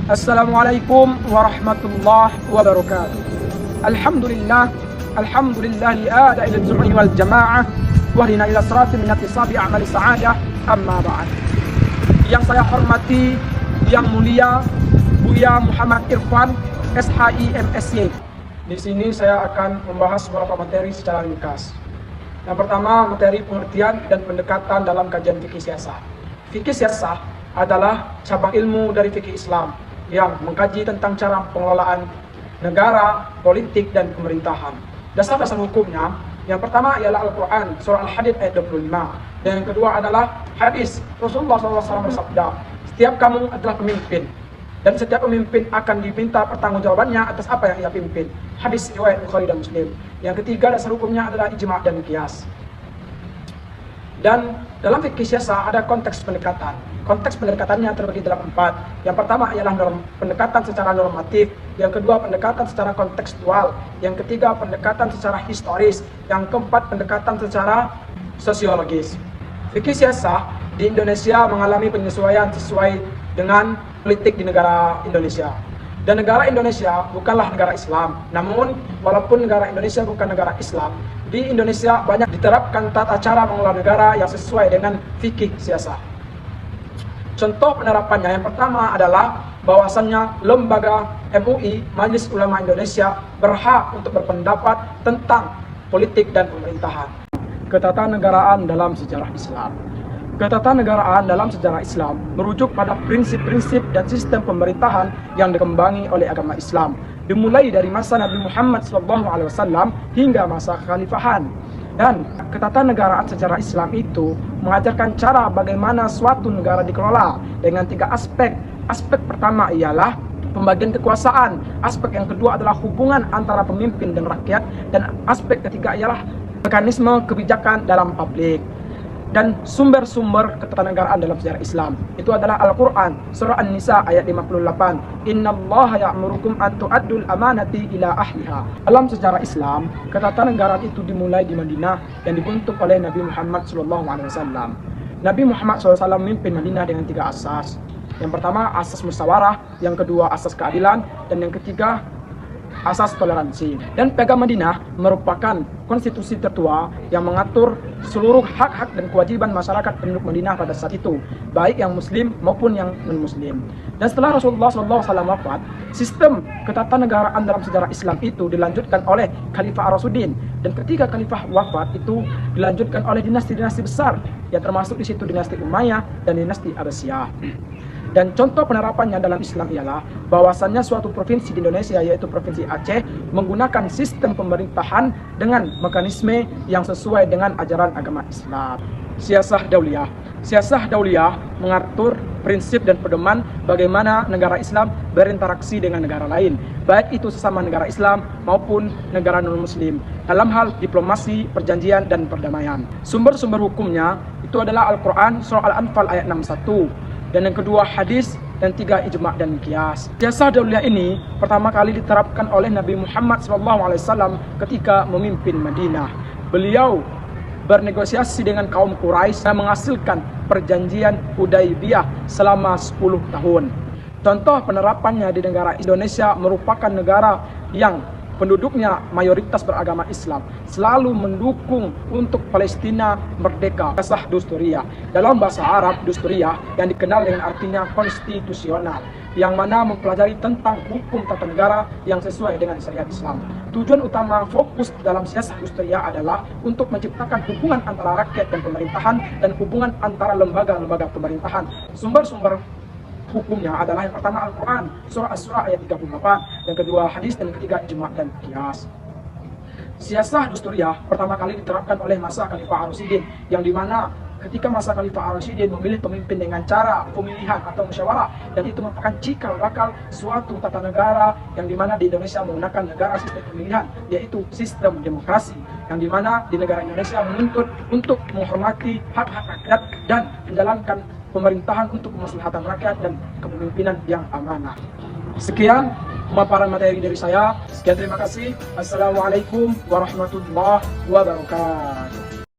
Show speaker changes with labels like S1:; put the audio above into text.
S1: Assalamualaikum warahmatullahi wabarakatuh. Alhamdulillah li'ada ila al-jum'i wal jama'ah wahdina ila siratin minatisabi a'mali sa'adah, amma ba'd. Yang saya hormati, yang mulia Buya Muhammad Irfan, SHI MSy. Di sini saya akan membahas beberapa materi secara ringkas. Yang pertama, materi pengertian dan pendekatan dalam kajian fikih siasah. Fikih siasah adalah cabang ilmu dari fikih Islam yang mengkaji tentang cara pengelolaan negara, politik, dan pemerintahan. Dasar-dasar hukumnya, yang pertama ialah Al-Quran, surah Al-Hadid ayat 25. Dan yang kedua adalah hadis Rasulullah SAW bersabda, setiap kamu adalah pemimpin, dan setiap pemimpin akan diminta pertanggungjawabannya atas apa yang ia pimpin. Hadis riwayat Bukhari dan Muslim. Yang ketiga, dasar hukumnya adalah ijma' dan qiyas. Dan dalam fikih siasah ada konteks pendekatan. Konteks pendekatannya terbagi dalam 4. Yang pertama ialah pendekatan secara normatif. Yang kedua, pendekatan secara kontekstual. Yang ketiga, pendekatan secara historis. Yang keempat, pendekatan secara sosiologis. Fikih siasah di Indonesia mengalami penyesuaian sesuai dengan politik di negara Indonesia. Dan negara Indonesia bukanlah negara Islam. Namun, walaupun negara Indonesia bukan negara Islam, di Indonesia banyak diterapkan tata cara mengelola negara yang sesuai dengan fikih siasah. Contoh penerapannya yang pertama adalah bahwasannya lembaga MUI, Majelis Ulama Indonesia, berhak untuk berpendapat tentang politik dan pemerintahan. Ketatanegaraan dalam sejarah Islam. Ketatanegaraan dalam sejarah Islam merujuk pada prinsip-prinsip dan sistem pemerintahan yang dikembangi oleh agama Islam, dimulai dari masa Nabi Muhammad SAW hingga masa kekhalifahan. Dan ketatanegaraan sejarah Islam itu mengajarkan cara bagaimana suatu negara dikelola dengan 3 aspek. Aspek pertama ialah pembagian kekuasaan, aspek yang kedua adalah hubungan antara pemimpin dan rakyat, dan aspek ketiga ialah mekanisme kebijakan dalam publik. Dan sumber-sumber ketatanegaraan dalam sejarah Islam itu adalah Al-Quran, surah An-Nisa ayat 58. Innallaha ya'murukum an tu'addul amanati ila ahliha. Dalam sejarah Islam, ketatanegaraan itu dimulai di Madinah dan dibentuk oleh Nabi Muhammad SAW. Nabi Muhammad SAW memimpin Madinah dengan 3 asas. Yang pertama, asas musyawarah. Yang kedua, asas keadilan. Dan yang ketiga, asas toleransi. Dan Piagam Madinah merupakan konstitusi tertua yang mengatur seluruh hak-hak dan kewajiban masyarakat penduduk Madinah pada saat itu, baik yang muslim maupun yang non-muslim. Dan setelah Rasulullah SAW wafat, sistem ketatanegaraan dalam sejarah Islam itu dilanjutkan oleh Khalifah Ar-Rasyidin. Dan ketika Khalifah wafat itu dilanjutkan oleh dinasti-dinasti besar, yang termasuk di situ dinasti Umayyah dan dinasti Abbasiyah. Dan contoh penerapannya dalam Islam ialah bahwasannya suatu provinsi di Indonesia, yaitu Provinsi Aceh, menggunakan sistem pemerintahan dengan mekanisme yang sesuai dengan ajaran agama Islam. Siasah Dauliyah. Siasah Dauliyah mengatur prinsip dan pedoman bagaimana negara Islam berinteraksi dengan negara lain, baik itu sesama negara Islam maupun negara non-muslim, dalam hal diplomasi, perjanjian, dan perdamaian. Sumber-sumber hukumnya itu adalah Al-Quran, surah Al-Anfal ayat 61. Dan yang kedua, hadis, dan 3, ijma' dan qiyas. Siasah Dauliyah ini pertama kali diterapkan oleh Nabi Muhammad SAW ketika memimpin Madinah. Beliau bernegosiasi dengan kaum Quraisy dan menghasilkan perjanjian Hudaybiyah selama 10 tahun. Contoh penerapannya di negara Indonesia merupakan negara yang penduduknya mayoritas beragama Islam, selalu mendukung untuk Palestina merdeka. Siasah Dusturiyah. Dalam bahasa Arab, Dusturiyah yang dikenal dengan artinya konstitusional, yang mana mempelajari tentang hukum tata negara yang sesuai dengan syariat Islam. Tujuan utama fokus dalam siasah Dusturiyah adalah untuk menciptakan hubungan antara rakyat dan pemerintahan dan hubungan antara lembaga-lembaga pemerintahan. Sumber-sumber hukumnya adalah yang pertama Al-Quran, surah As-Surah ayat 38, yang kedua hadis, dan yang ketiga ijma' dan qiyas. Siasah Dusturiyah pertama kali diterapkan oleh masa Khalifah Ar-Rasyidin, yang dimana ketika masa Khalifah Ar-Rasyidin memilih pemimpin dengan cara pemilihan atau musyawarah, dan itu merupakan cikal bakal suatu tata negara yang dimana di Indonesia menggunakan negara sistem pemilihan, yaitu sistem demokrasi, yang dimana di negara Indonesia menuntut untuk menghormati hak-hak rakyat dan menjalankan pemerintahan untuk kemaslahatan rakyat dan kepemimpinan yang amanah. Sekian pemaparan materi dari saya. Sekian, terima kasih. Assalamualaikum warahmatullahi wabarakatuh.